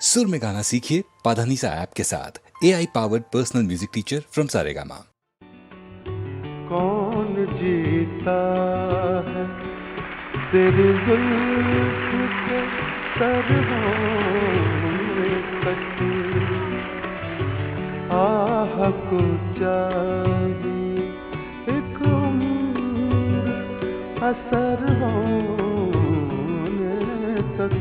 सुर में गाना सीखिए पाधानीसा ऐप के साथ। AI powered personal music teacher from Saregama. कौन जीता है तेरी जुल्फ के सरहों तक, आह को चाहिए एक उम्र असर होने तक।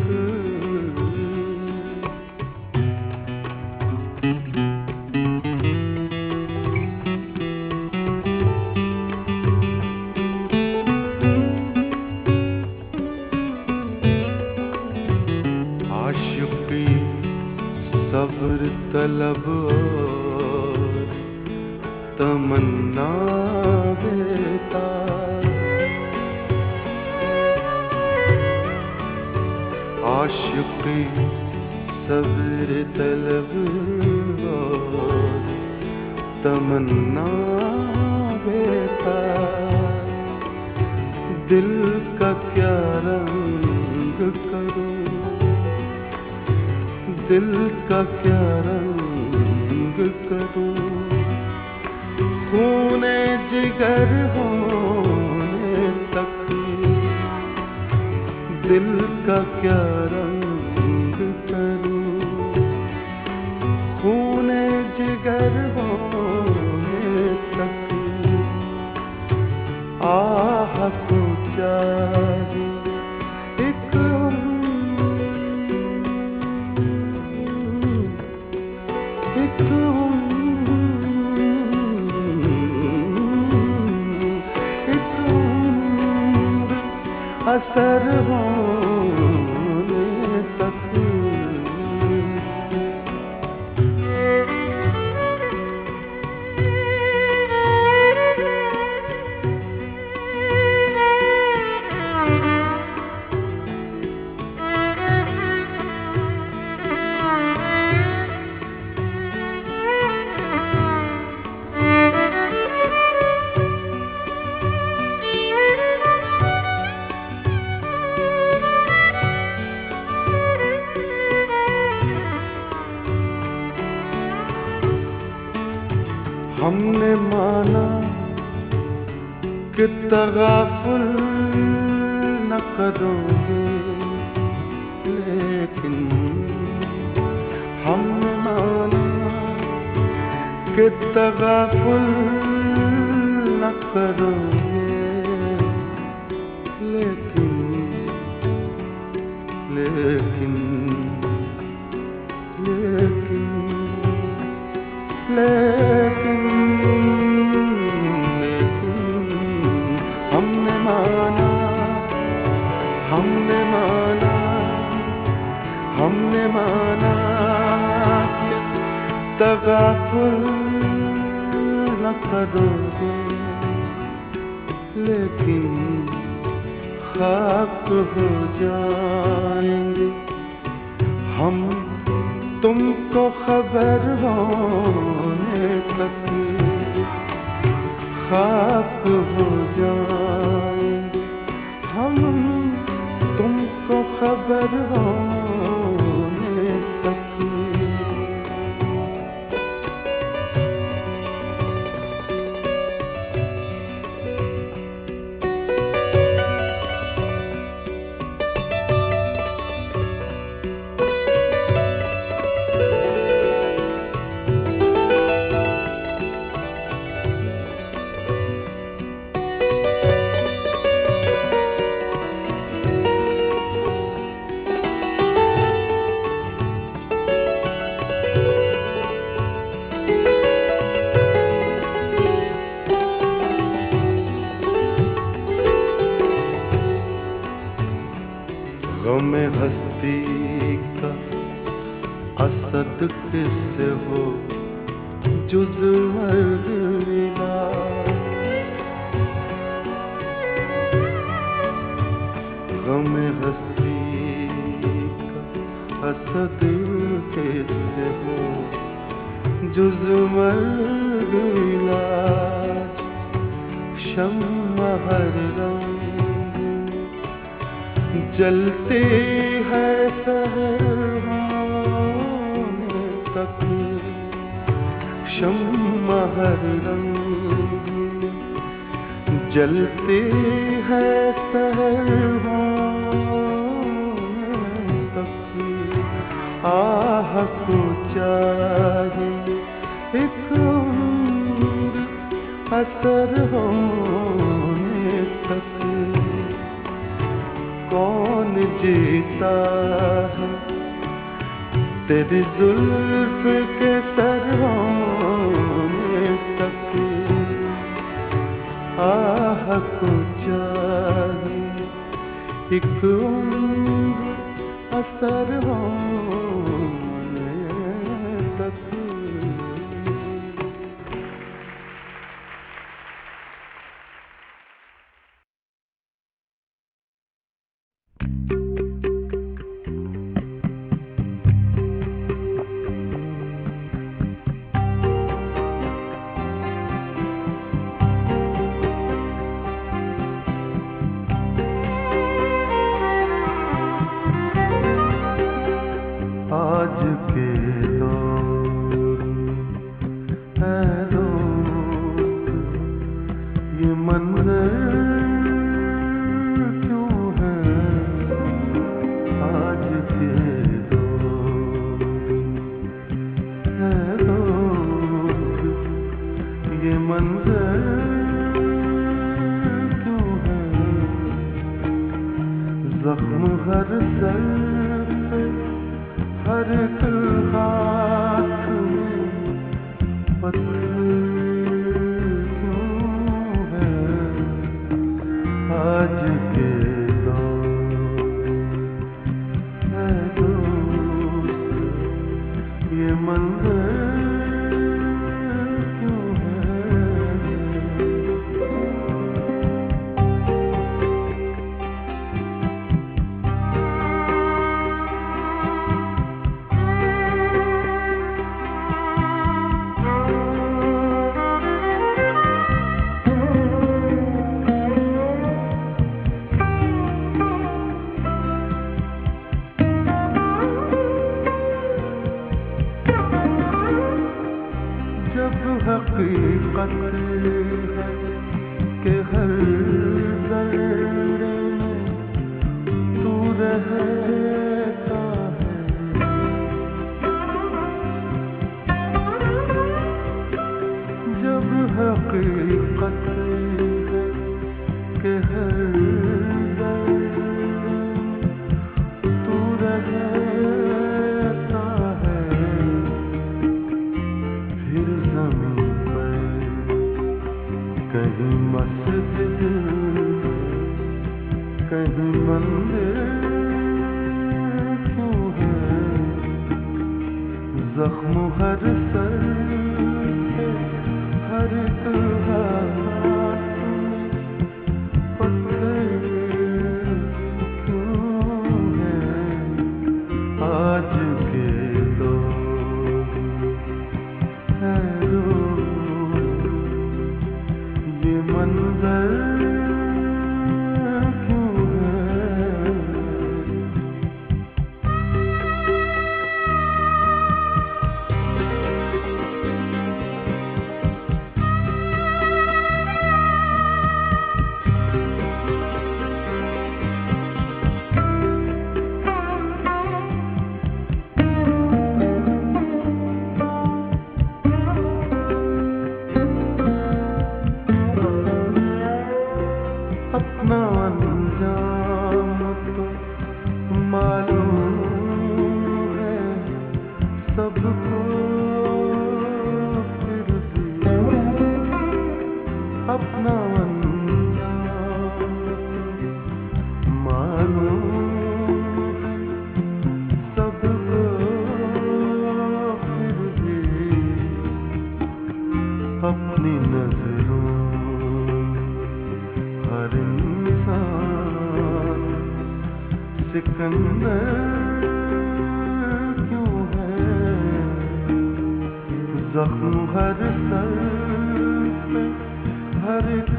सब्र तलब और तमन्ना बेताब, आशिक़ी सब्र तलब और तमन्ना बेताब, दिल का क्या रंग करूं, दिल का क्या रंग करूं, खूने जिगर होने तक, दिल का क्या रंग करूं, खूने जिगर होने तक, आह को चाहिए एक असर होने तक। हमने माना कि तगाफुल न करोगे, लेकिन हमने माना कि तगाफुल न करोगे, लेकिन लेकिन लेकिन लेकिन हमने माना, हमने माना, हमने माना कि तगाफुल न करोगे, लेकिन खाक हो जाएंगे हम तुमको खबर होने तक, खाक हो जाएंगे हम तुमको खबर होने तक। गम हस्ती का असद किससे हो जुज़ मर्दा, गम हस्ती का असद किससे हो जुज़ मर्दा, शम्मा हर रंग जलती है सहर शम्मा हर रंग जलती है सहरवा तक आह को चाहे एक उम्र असर होने तक कौन जीता है तेरी जुल्फ के सर होने तक आह को चाहे एक उम्र असर होने तक। आज के दौर है दोस्त ये मंजर क्यों है। आज के दौर है दोस्त ये मंजर क्यों है। जख्म हर सर पे हर एक हाथ में पत्थर क्यों है। आज के दौर है दोस्त ये मंजर क्यों है। जब हकीकत है कि हर जर्रे में तू रहता है। जब हकीकत है कि हर जर्रे में तू रहता है। फिर ज़मीं पर कहीं मस्जिद कहीं मंदिर क्यों है। जख्म हर सर पे हर एक हाथ में पत्थर क्यों है। आज के दौर है दोस्त ये मंजर क्यों है। अपना अंजाम तो मालूम है सबको। फिर भी अपना अंजाम तो मालूम है सबको। फिर भी अपनी नजरों हर इंसान सिकंदर क्यों है। जख्म हर सर पे हर एक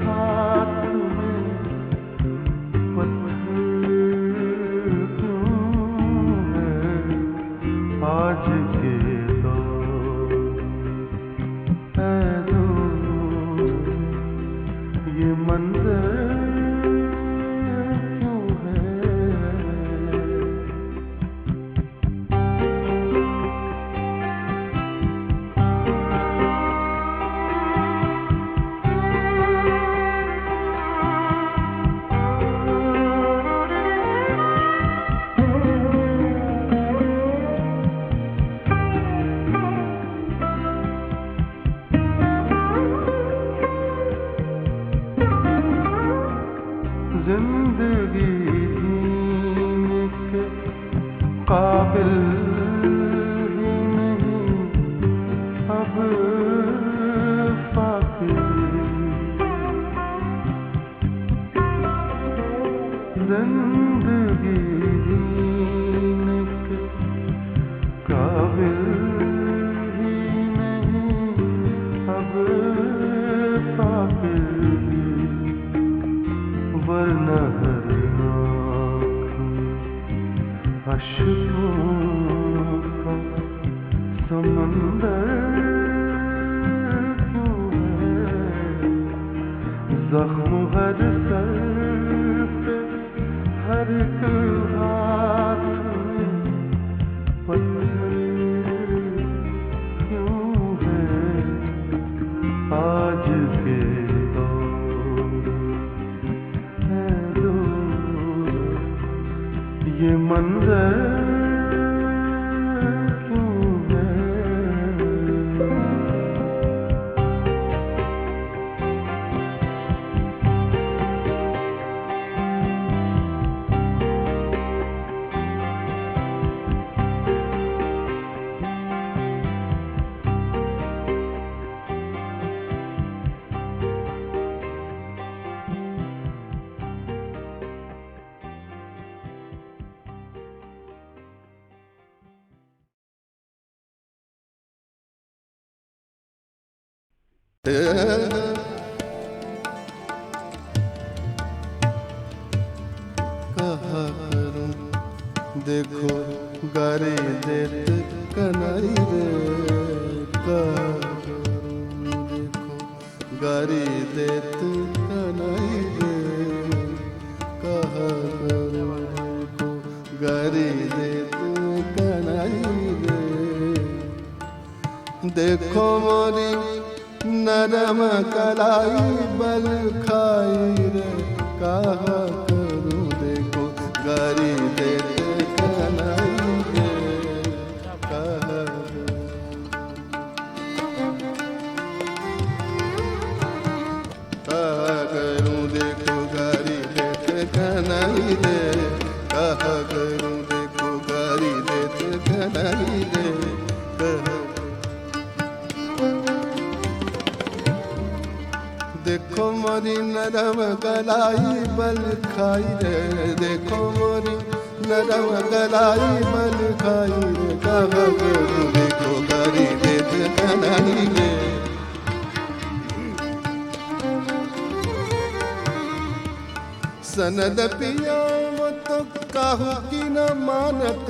हाथ में पत्थर क्यों है। आज के दौर अश्कों का समंदर क्यों है, जख्म हर सर पे, हर एक हाथ में पत्थर क्यों है, आज के दौर है दूर, ये मंजर क्यों है। कहा करूं देखो गारे देत कनाई रे, कहा करूं देखो गारे देत कनाई रे, कहा करूं देखो गारे देत कनाई रे, देखो मोरी नरम कलाई बल खाई रे, कहा करूं देखो गारी देते कनाई रे, कहा करूं देखो गारी देते कनाई रे, कहा करूं देखो गारी देते कनाई रे, कहा देखो मोरी नरम गलाई बल खाई रे, देखो मोरी नरम गलाई बल खाई रे, कहा करूं देखो गारी देत कनाई रे, सनद पिया वो तो काहू की न मानत,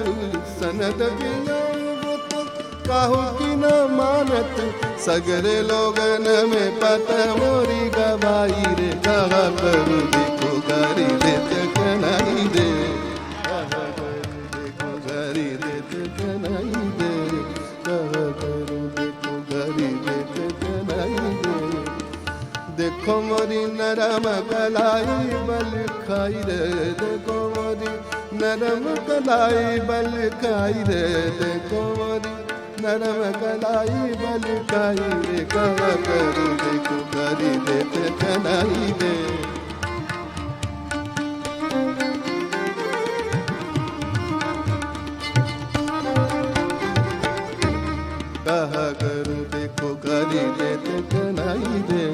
सनद पिया वो तो काहू की न मानत, सगरे लोगन में पत मोरी गवाई रे, कहा करूं देखो गारी देत कनाई रे, कहा करूं देखो गारी देत कनाई रे, कहा करूं देखो गारी देत कनाई रे, देखो मोरी नरम कलाई बल खाई रे, देखो मोरी नरम कलाई बल खाई रे, देखो मोरी नरम कलाई बल खाई रे, कहा करूं देखो गारी देते कनाई रे, कहा करूं देखो गारी देते कनाई रे,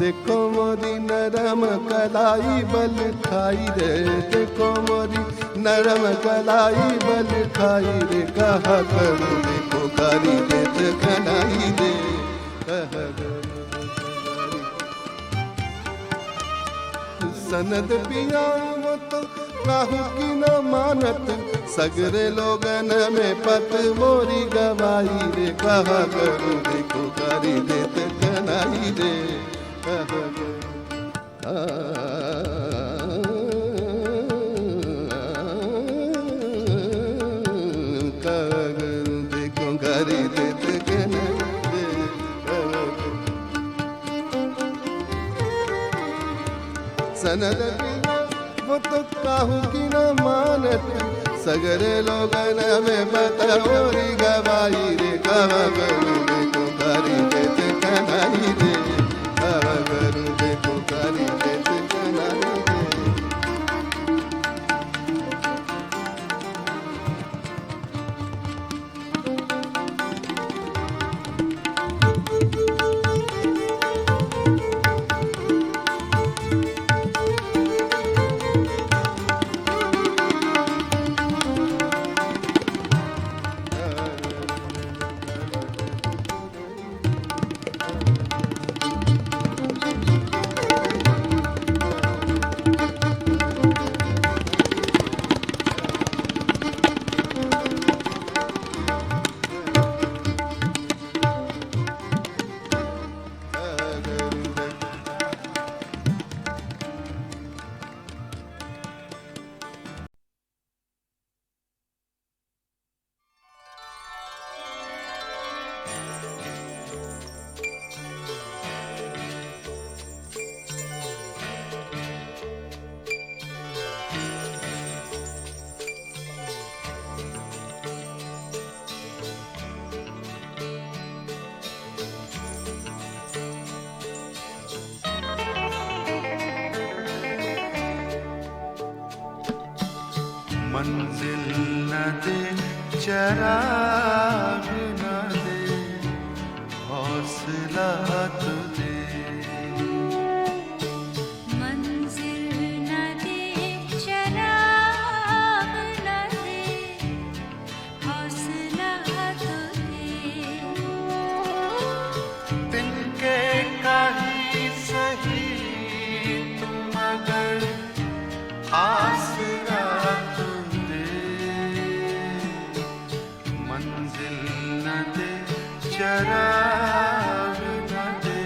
देखो मोरी नरम कलाई बल खाई रे, देखो मोरी नरम कलाई बल खाई रे, कहा करूं देखो गारी देत कनाई रे, कहा करूं सनद पिया वो तो काहू की न मानत, सगरे लोगन में पत मोरी गवाई रे, कहा करूं देखो गारी देत कनाई रे, कहा करूं देखो गारी देत कनाई रे, सनद पिया वो तो काहू की न मानत, सगरे लोगन में पत मोरी गवाई रे, कहा करूं देखो गारी देत कनाई रे, कहा करूं देखो गारी देत कनाई रे। चराग न दे हौसला तो दे मंजिल न दे चराग न दे हौसला तो दे तिनके काही सही तुम मगर आसरा तो दे मंजिल न दे चराग न दे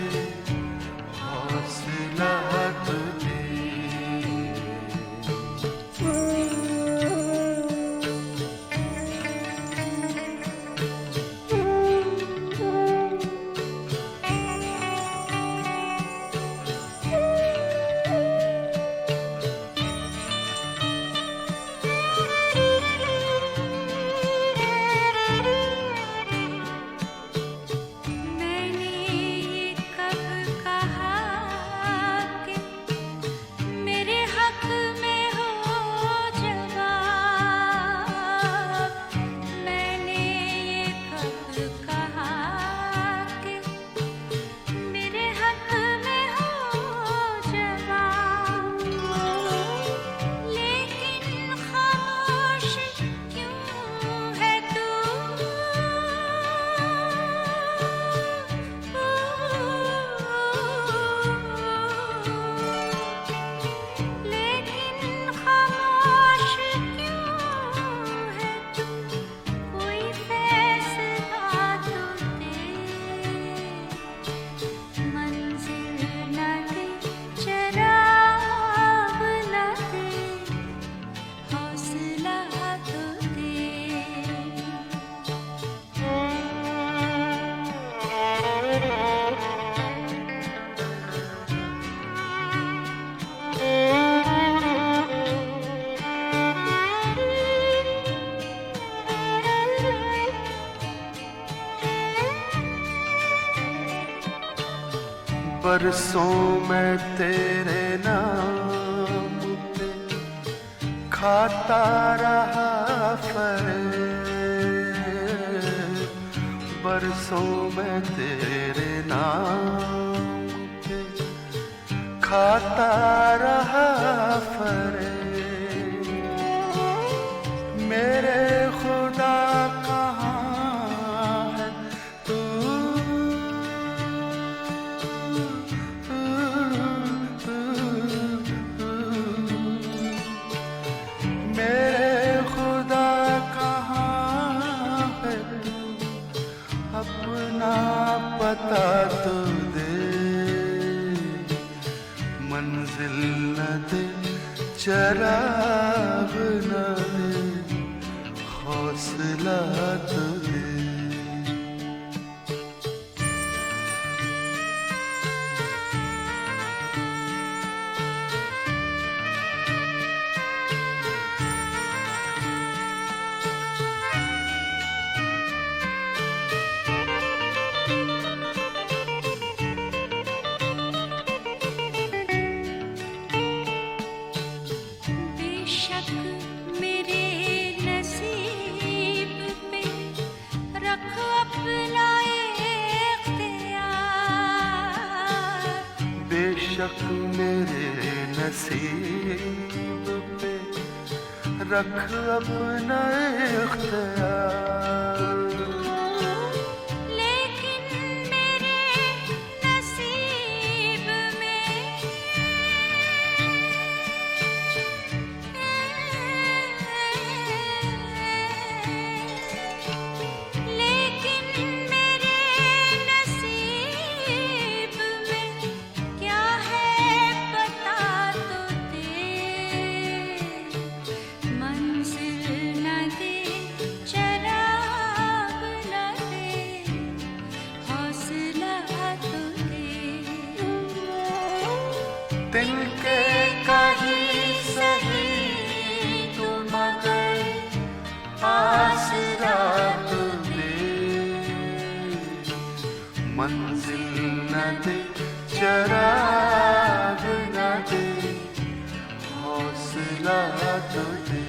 हौसला तो दे मैंने ये कब कहा कि मेरे हक में हो जवाब मैंने ये कब कहा कि मेरे हक में हो जवाब लेकिन खामोश क्यों है तू लेकिन खामोश क्यों है तू कोई फैसला तो दे मंजिल न दे चराग न दे हौसला तो दे बरसों में तेरे नाम पे खाता रहा फरेब बरसों में तेरे नाम पे खाता रहा फरेब मेरे खुदा कहाँ है तू मेरे खुदा कहाँ है तू अपना पता तो दे मंजिल न दे चराग न दे हौसला तो दे बेशक मेरे नसीब पे रख अपना इख्तियार बेशक मेरे नसीब पे रख अपना इख्तियार लेकिन मेरे नसीब में लेकिन मेरे नसीब में क्या है बता तो दे मंजिल न दे चराग न दे हौसला तो दे दिल के कहीं सही तू मगर आसरा तो दे मंजिल न दे चराग न दे हौसला तो दे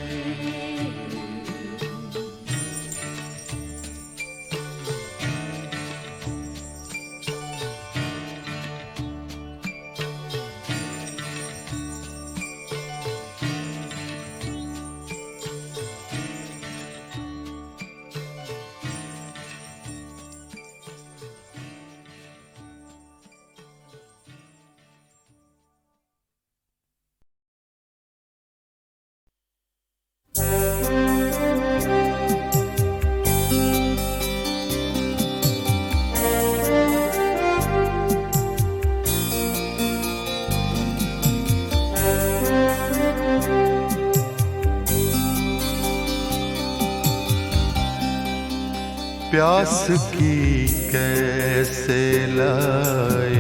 प्यास की कैसे लाए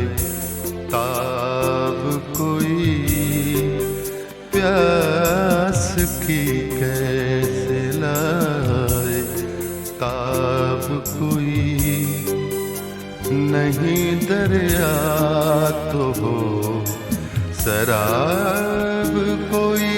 ताब कोई, प्यास की कैसे लाए ताब कोई, नहीं दरिया तो हो शराब कोई।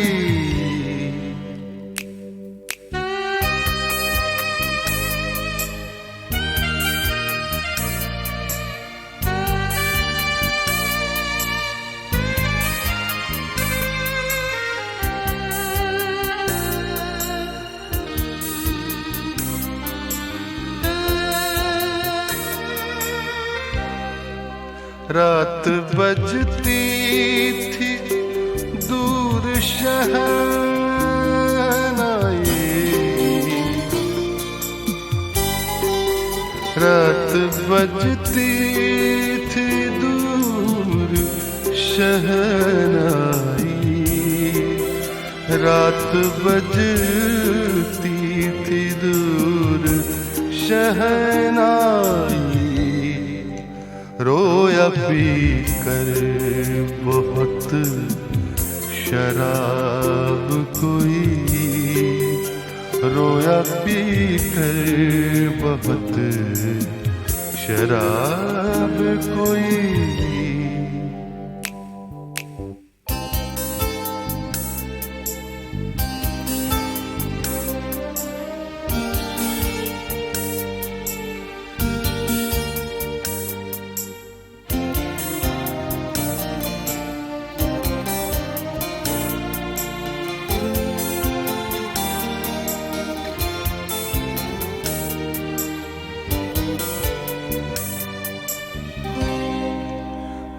रात बजती थी दूर शहनाई, रात बजती थी दूर शहनाई, रात बजती थी दूर शहनाई। रोया पी कर बहुत शराब कोई, रोया पी कर बहुत शराब कोई।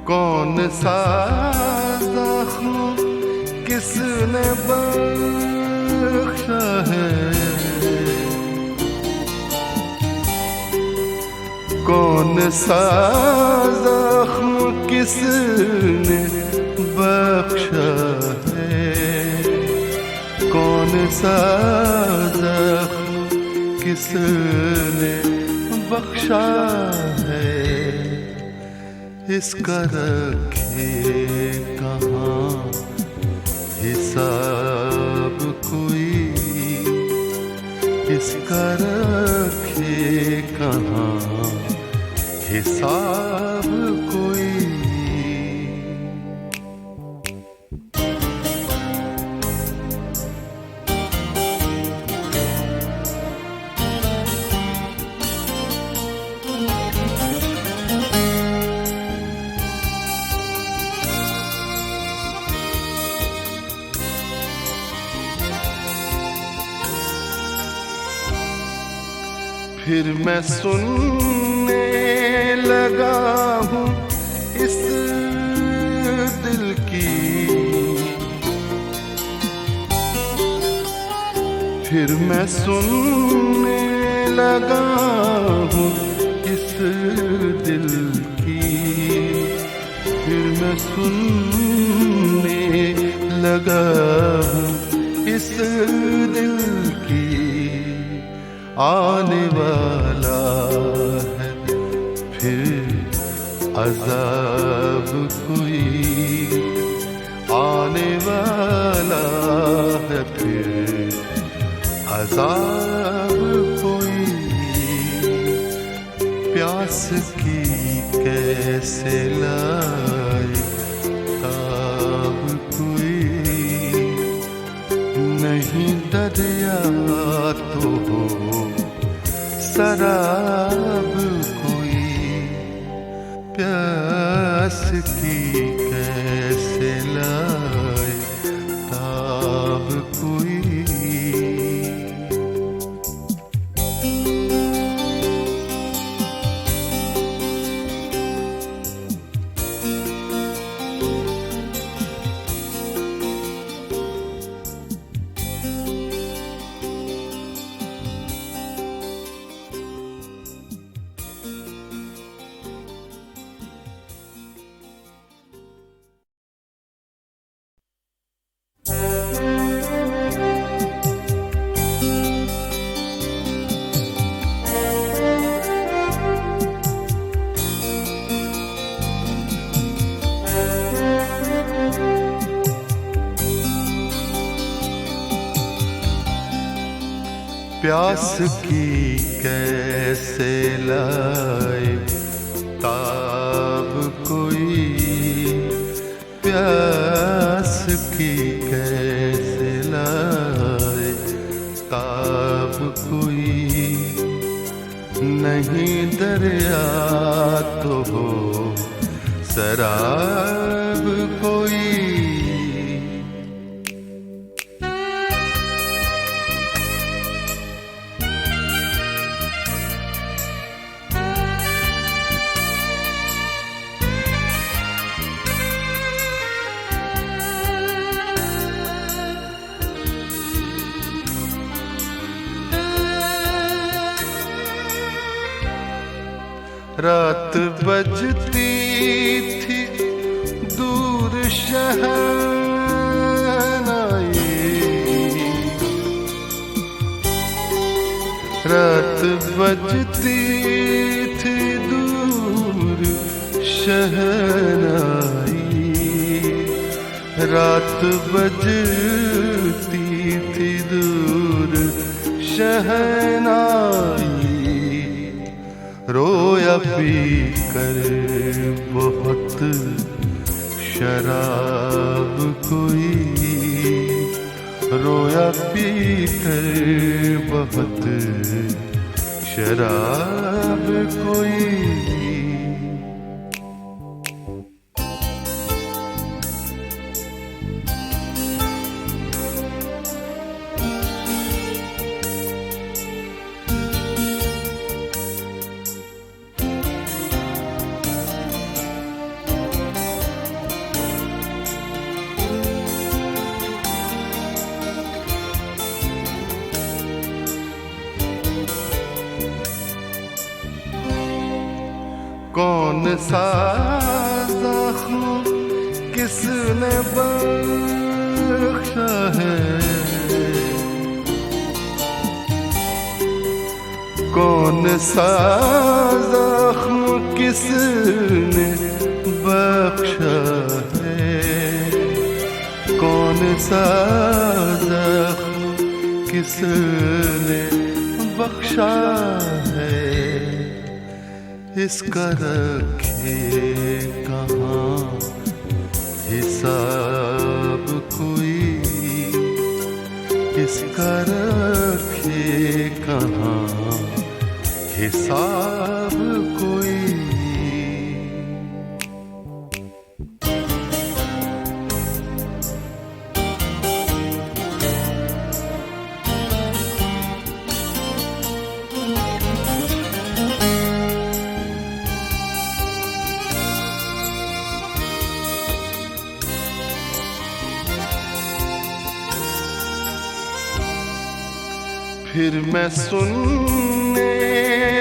कौन सा ज़ख्म किसने बख्शा है, कौन सा ज़ख्म किसने बख्शा है, कौन सा ज़ख्म किसने बख्शा है। इसका रखे कहाँ हिसाब कोई, इसका रखे कहाँ हिसाब कोई। फिर मैं सुनने लगा हूँ इस दिल की, फिर मैं सुनने लगा हूँ इस दिल की, फिर मैं सुनने लगा हूँ इस दिल की। आने वाला है फिर अज़ाब कोई, आने वाला है फिर अज़ाब कोई। प्यास की कैसे लाए ताब कोई, नहीं दरिया तो हो शराब कोई। प्यास की कैसे लाए ताब कोई। प्यास की कैसे लाए ताब कोई, प्यास की कैसे लाए ताब कोई, नहीं दरिया तो हो शराब कोई। रात बजती थी दूर शहनाई, रात बजती थी दूर शहनाई, रात बजती थी दूर शहनाई। रोया पी कर बहुत शराब कोई, रोया पी कर बहुत शराब कोई। कौन सा ज़ख्म किसने बख्शा है, कौन सा ज़ख्म किसने बख्शा है, कौन सा ज़ख्म किसने बख्शा है। इसका रखे कहाँ हिसाब कोई, इसका रखे कहाँ हिसाब कोई। फिर मैं सुनने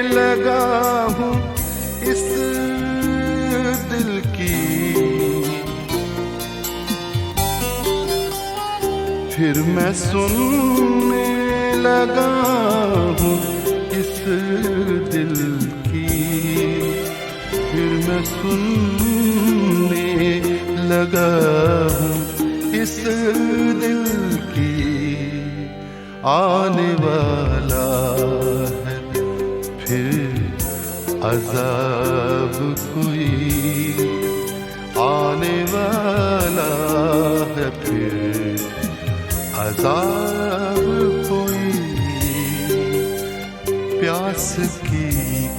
लगा हूँ इस दिल की, फिर मैं सुनने लगा हूँ इस दिल की, फिर मैं सुनने लगा हूँ इस दिल की। आने वाला है फिर अज़ाब कोई, आने वाला है फिर अज़ाब कोई। प्यास की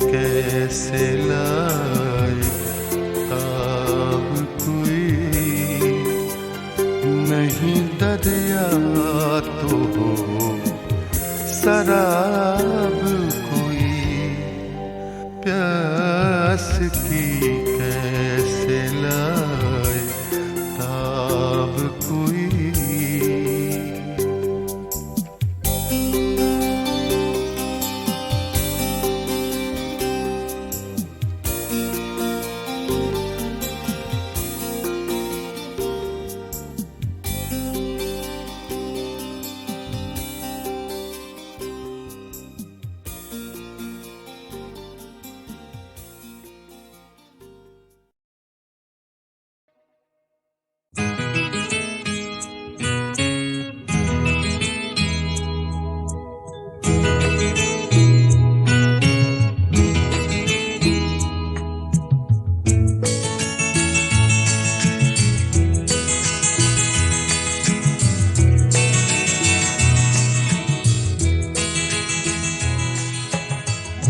कैसे लाए ताब कोई, नहीं दरिया तो हो शराब कोई। प्यास की कैसे लाए ताब कोई।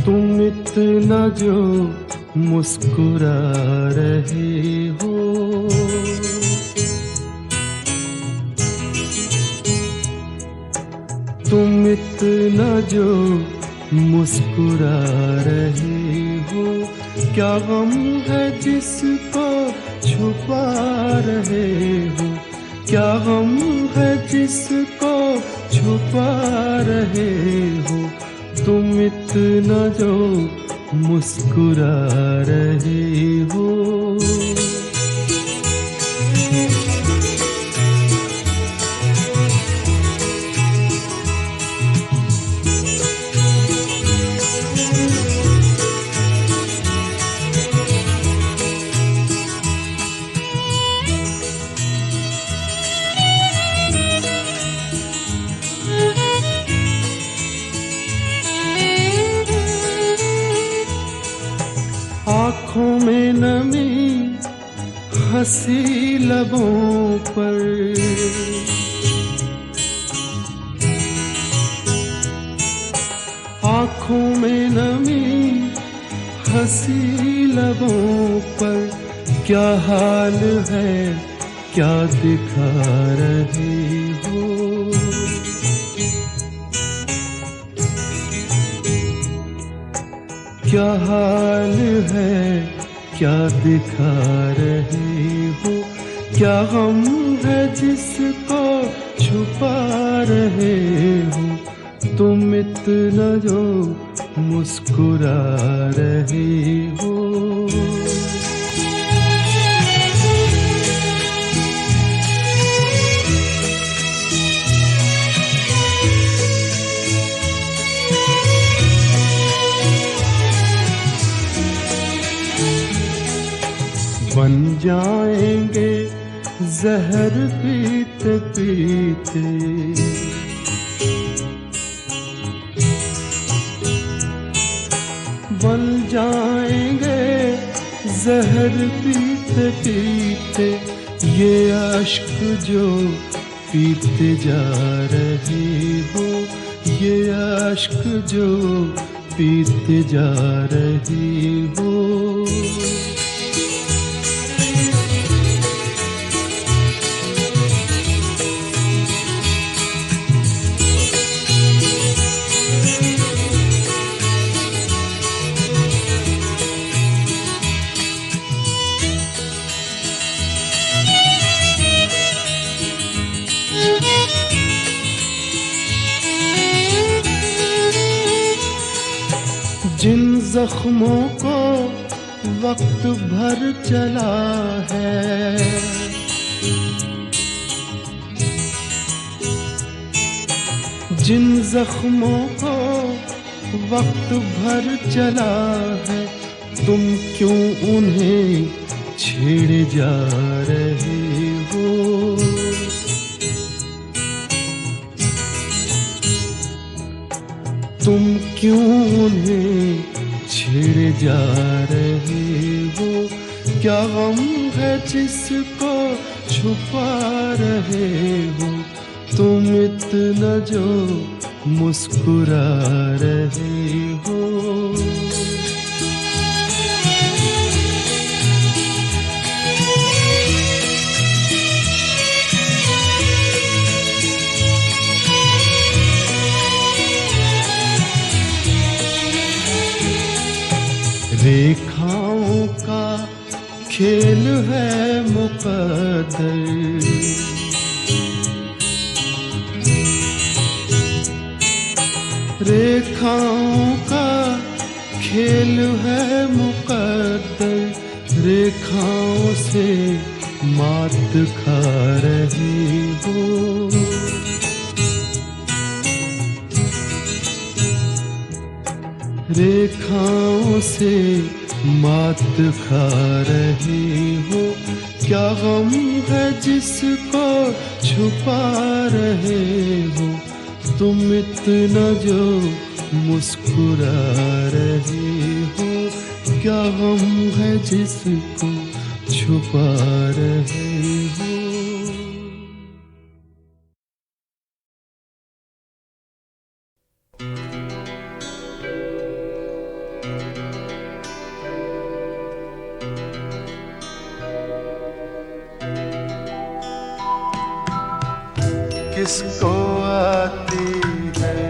तुम इतना जो मुस्कुरा रहे हो, तुम इतना जो मुस्कुरा रहे हो, क्या गम है जिसको छुपा रहे हो, क्या गम है जिसको छुपा रहे हो, तुम इतना जो मुस्कुरा रहे हो। आँखों में नमी हंसी लबों पर, आँखों में नमी हंसी लबों पर, क्या हाल है क्या दिखा रहे हो, क्या हाल है क्या दिखा रहे हो, क्या गम है जिसको छुपा रहे हो, तुम इतना जो मुस्कुरा रहे हो। बन जाएंगे जहर पीते पीते, बन जाएंगे जहर पीते पीते, ये अश्क जो पीते जा रहे हो, ये अश्क जो पीते जा रहे हो। जिन जख्मों को वक्त भर चला है, जिन जख्मों को वक्त भर चला है, तुम क्यों उन्हें छेड़े जा रहे हो, तुम क्यों उन्हें छेड़े जा रहे हो, क्या गम है जिसको छुपा रहे हो, तुम इतना जो मुस्कुरा रहे हो। रेखाओं का खेल है मुकद्दर, रेखाओं का खेल है मुकद्दर, रेखाओं से मात खा रही हो, रेखाओं से मात खा रही हो, क्या गम है जिसको छुपा रहे हो, तुम इतना जो मुस्कुरा रहे हो, क्या गम है जिसको छुपा रहे हो। किसको आती है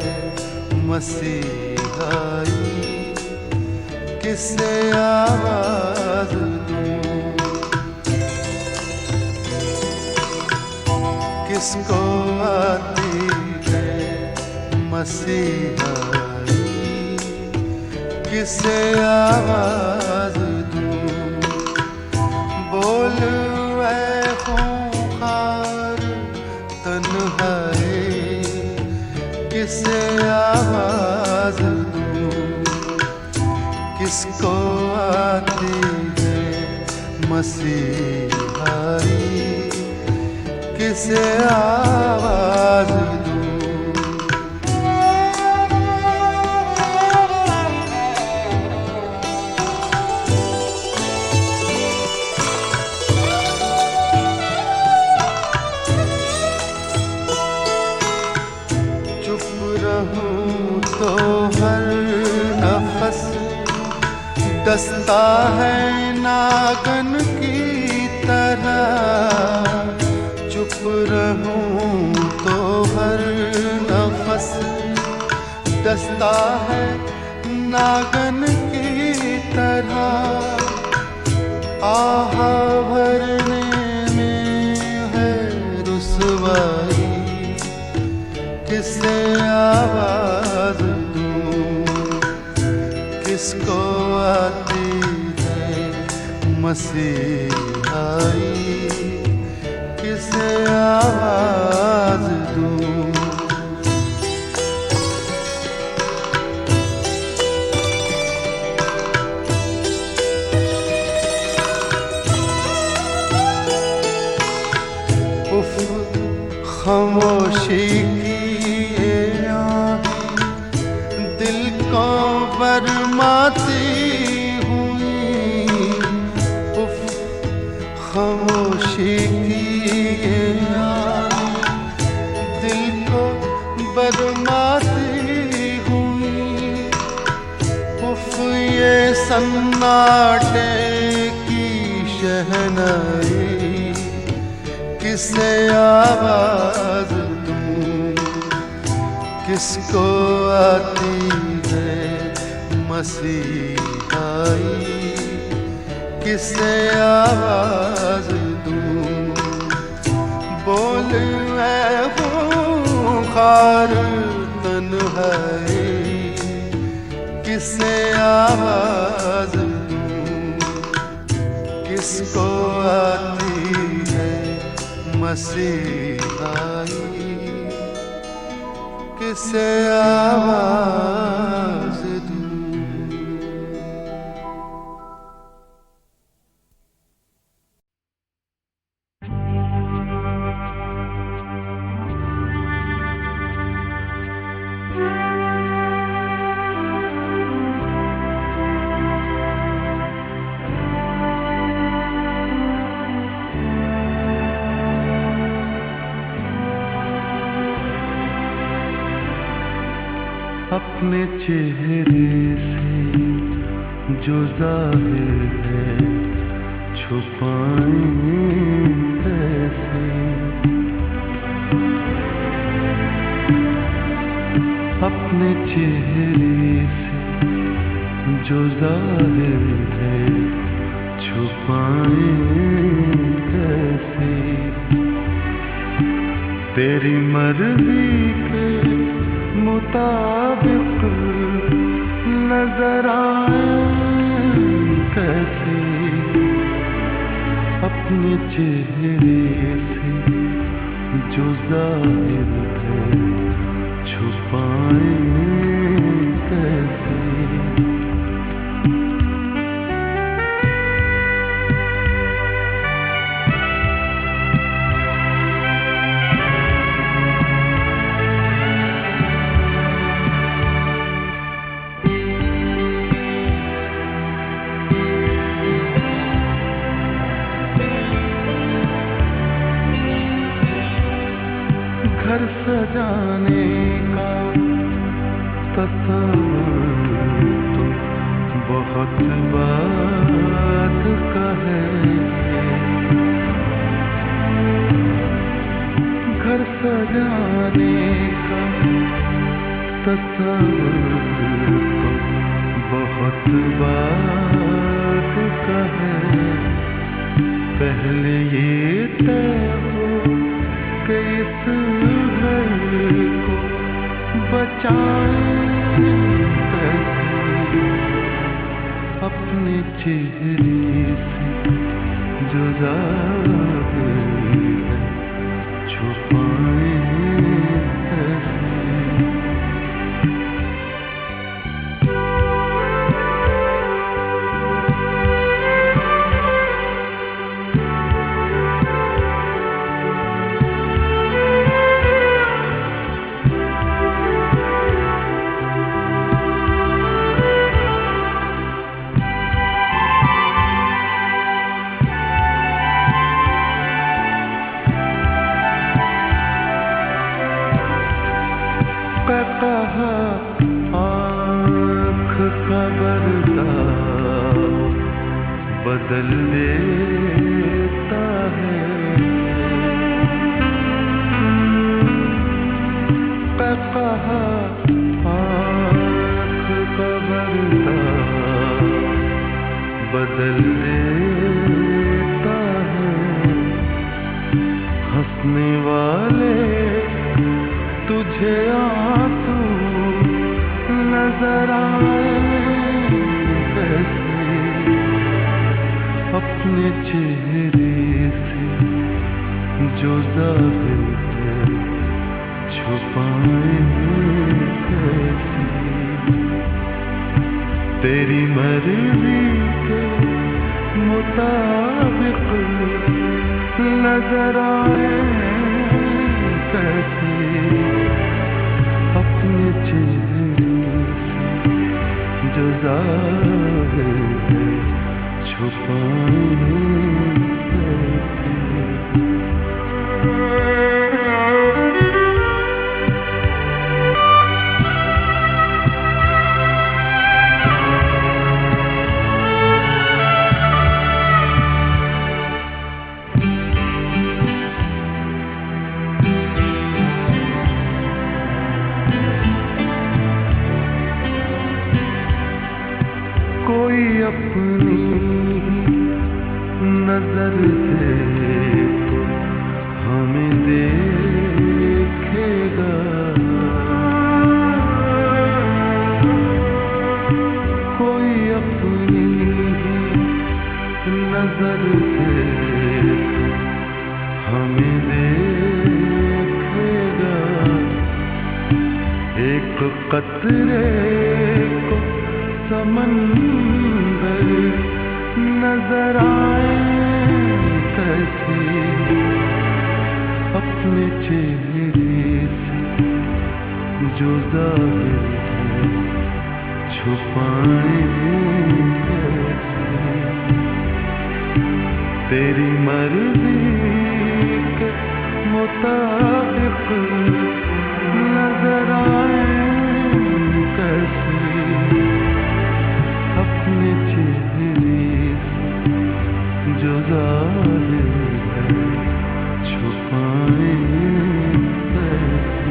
मसीहाई, किसे आवाज दूं, किसको आती है मसीहाई, किसे आवाज दूं, बोल ऐ खूंखार तन्हाई, किसे आवाज दूं, किसको आती है मसीहाई, किसे आवाज दूं। चुप रहूं तो हर नफस डसता है नागन की तरह, चुप रहूं तो हर नफस डसता है नागन की तरह, आह भरने में है रुसवाई, किसे आवाज दूं, किसको आती है मसीहाई, किसे आवाज दूं। उफ खामोशी की ये आंधी दिल को बरमाती हुई, उफ खामोशी की ये आंधी दिल को बरमाती हुई, उफ ये सन्नाटे की शहनाई, किसे आवाज दूं, किसको आती है मसीहाई, किसे आवाज दूं, बोल ऐ खूंखार तन्हाई, किसे आवाज दूं, किसको आती है मसीहाई, किसे आवाज दूं। अपने चेहरे से जो ज़ाहिर है छुपाएं कैसे, अपने चेहरे से जो ज़ाहिर है छुपाएं कैसे, तेरी मर्जी के मुताबिक नजर आए कैसे, अपने चेहरे से जो ज़ाहिर है छुपाए कैसे। घर सजाने का तस्वीर तो तस्वीर तो बहुत बात का है, पहले ये तय हो कि इस घर को बचाएं कैसे, अपने चेहरे से जो जाहिर है छुपाएं कैसे। कहा आँख का बर्ताव बदल देता है, कहा आँख का बर्ताव बदल देता है, हंसने वाले तुझे आंसू नजर आए कैसे, अपने चेहरे से जो जाहिर है छुपाए कैसे, तेरी मर्जी के मुताबिक नजर आए कैसे, अपने चेहरे से जो जाहिर है छुपाए कैसे। कोई अपनी नजर से तो हमें देखेगा, कोई अपनी नजर से तो हमें देखेगा, एक कतरे को समंदर नजर आए कैसे, अपने चेहरे से जो जाहिर है छुपाए कैसे, तेरी मर्जी के मुताबिक नजर आए कैसे, अपने चेहरे से जो जाहिर है छुपाए कैसे।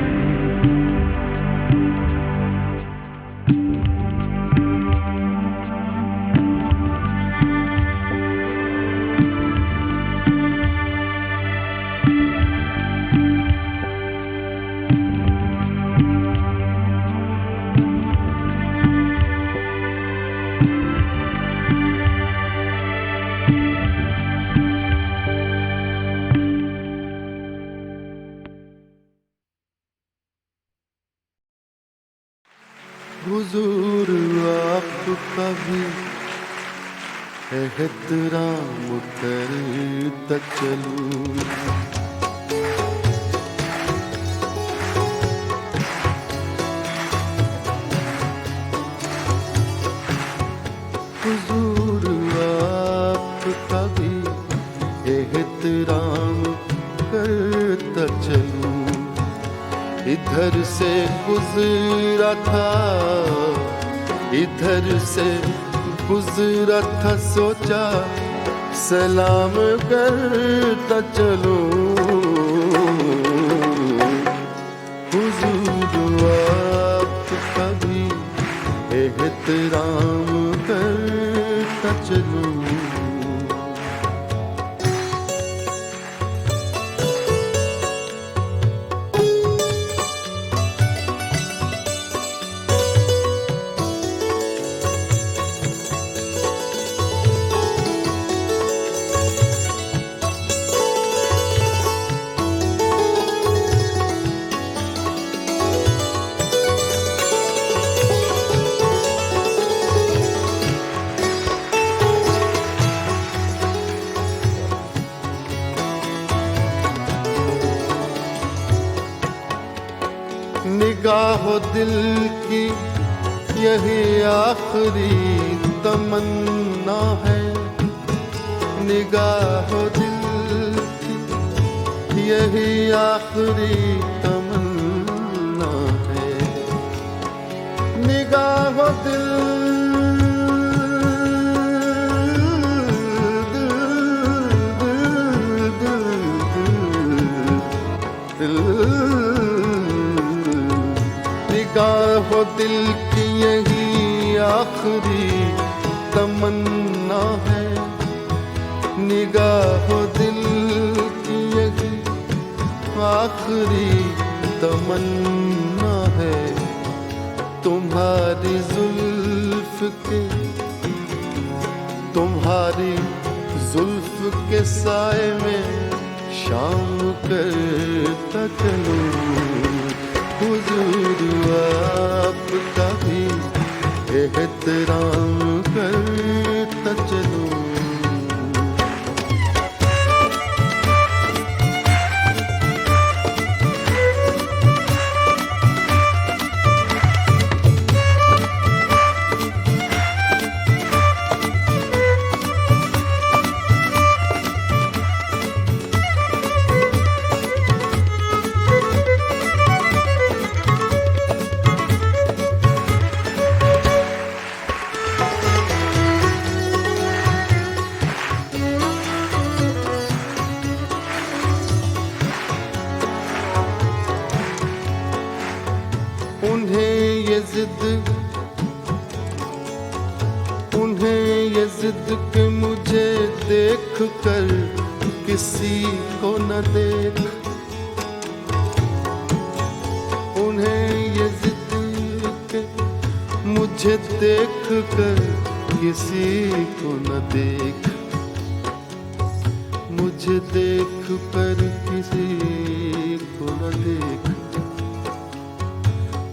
हुजूर आपका भी एहतराम करता चलूं, हुजूर आपका भी एहतराम करता चलूं, इधर से गुजरा था इधर से गुजरा था सोचा सलाम करता चलूं, हुजूर आप एहतराम करता चलूं। निगाहो दिल की यही आखिरी तमन्ना है, निगाहो दिल की यही आखिरी तमन्ना है। निगाहो दिल निगाहो दिल की यही आखिरी तमन्ना है, निगाहो दिल की यही आखिरी तमन्ना है। तुम्हारी जुल्फ के, तुम्हारी जुल्फ के साए में शाम करता चलूं। हुजूर आपका भी एहतराम करता चलूं। उन्हें ये जिद कि मुझे देख कर किसी को न देख, उन्हें ये जिद कि मुझे देख कर किसी को न देख, मुझे देख कर किसी को न देख,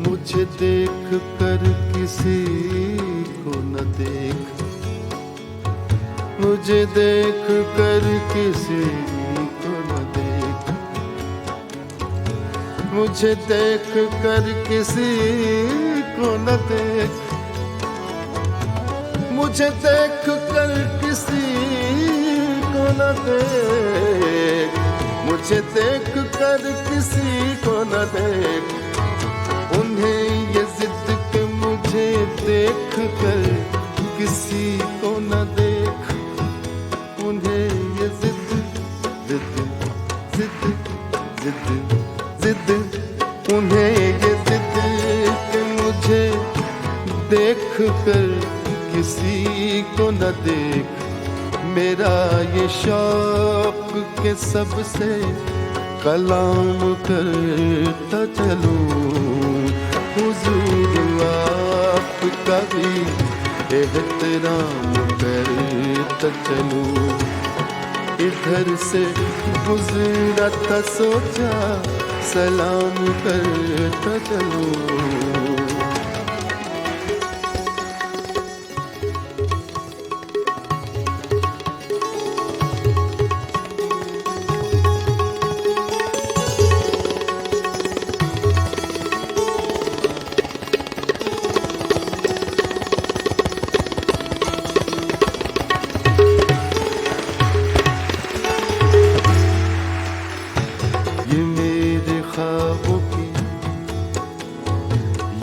मुझे देख कर किसी को न देख, मुझे देख कर किसी को न देख, मुझे देख कर किसी को न देख, मुझे देख कर किसी को न देख, मुझे देख कर किसी को न देख। उन्हें ये जिद कि मुझे देख कर किसी को न देख, उन्हें ये जिद जिद जिद जिद जिद, उन्हें ये जिद कि मुझे देख कर किसी को न देख। मेरा ये शौक के सबसे कलाम करता चलूं। हुजूर आपका भी एहतराम करता चलूं। इधर से गुजरा था सोचा सलाम करता चलूं।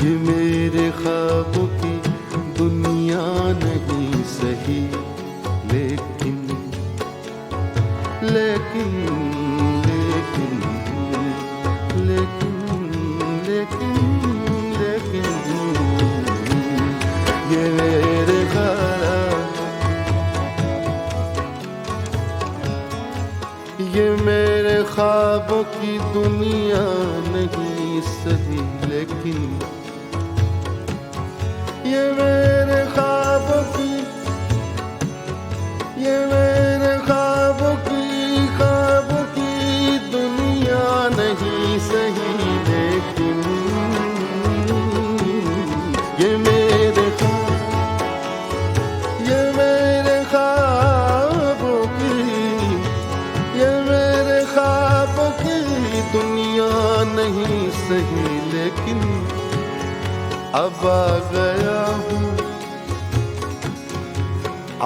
ये मेरे ख्वाबों की दुनिया नहीं सही, लेकिन लेकिन लेकिन लेकिन लेकिन लेकिन ये ख्वाबों की दुनिया नहीं सही, लेकिन ये मेरे ख्वाबों की, ये मेरे ख्वाबों की दुनिया नहीं सही, लेकिन ये मेरे ख्वाबों की, ये मेरे ख्वाबों की दुनिया नहीं सही, लेकिन अब आ गया हूँ,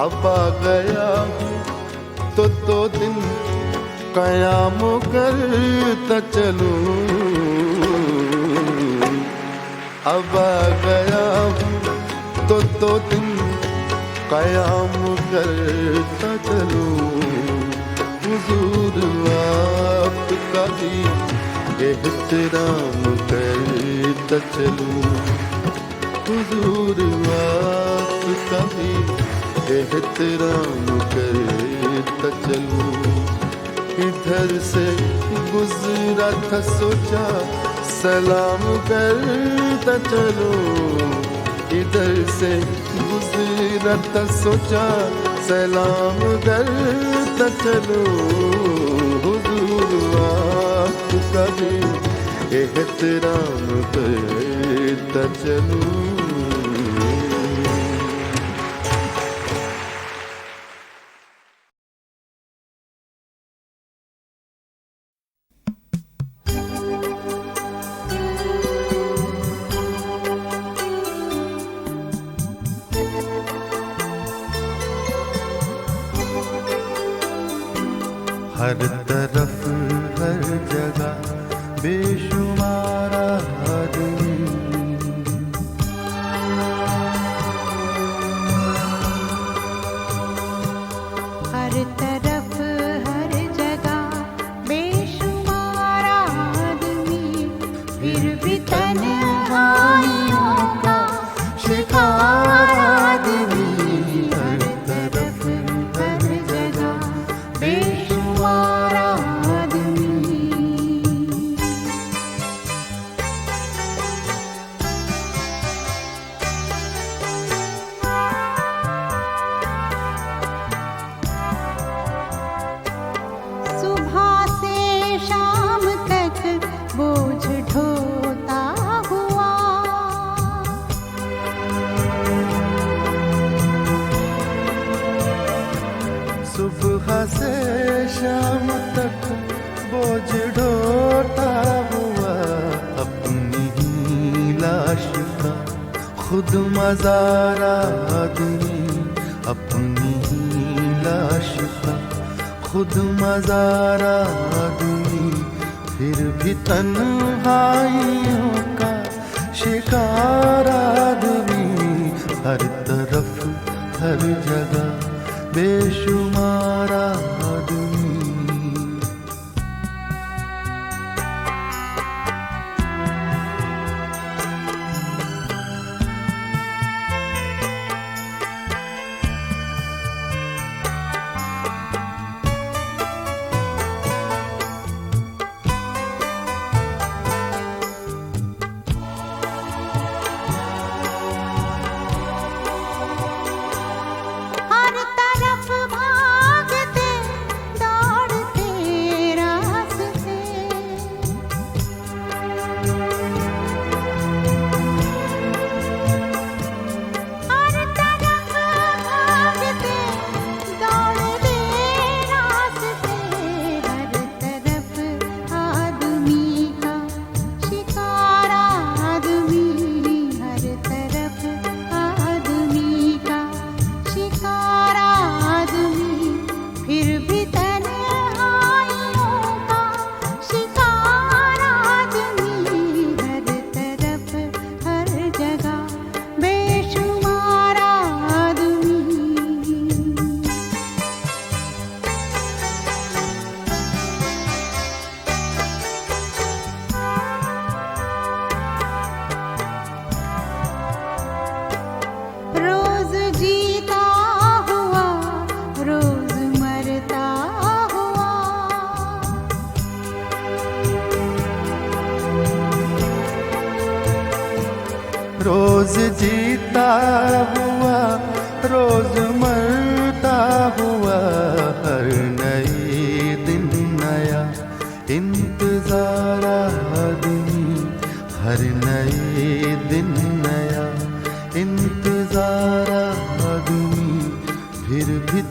अब आ गया हूँ तो 2 दिन क़याम करता चलूं। अब आ गया हूँ तो 2 दिन क़याम करता चलूं। हुजूर आपका भी एहतराम करता चलूं। हुजूर आपका भी एहतराम करता चलूं। इधर से गुजरा था सोचा सलाम करता चलूं। इधर से गुजरा था सोचा सलाम करता चलूं। हुजूर आपका भी एहतराम करता चलूं। हर तरफ हर जगह बेशुमार आदमी, हर तरफ हर जगह बेशुमार आदमी, फिर भी तन्हाइयों का शिकार आदमी। हर तरफ हर जगह बेशुमार आदमी। सुबह से शाम तक बोझ ढोता हुआ, सुबह से शाम तक बोझ ढोता हुआ, अपनी ही लाश का खुद मज़ार आदमी। अपनी ही लाश का खुद मज़ार आदमी, फिर भी तन्हाइयों का शिकार आदमी। हर तरफ हर जगह बेशुमार आदमी। हर तरफ भागते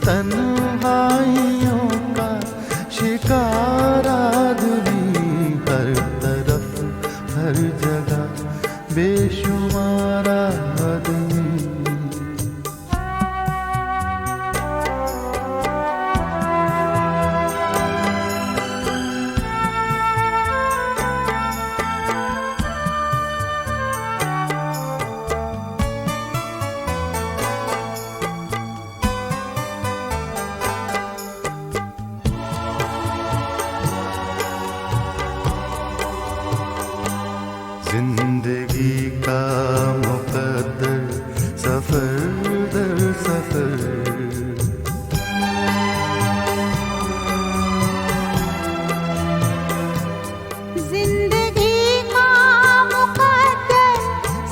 तन्हाइयों का शिकार आदमी, हर तरफ हर जगह बेशुमार आदमी। जिंदगी का मुकद्दर सफर दर सफर, जिंदगी का मुकद्दर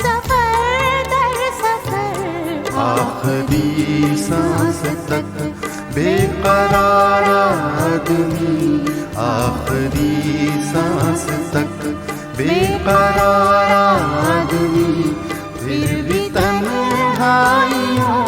सफर दर सफर, आखिरी सांस तक बेकरार आदमी, आखिरी सांस तक बेकरार आदमी, फिर भी तन्हाइयों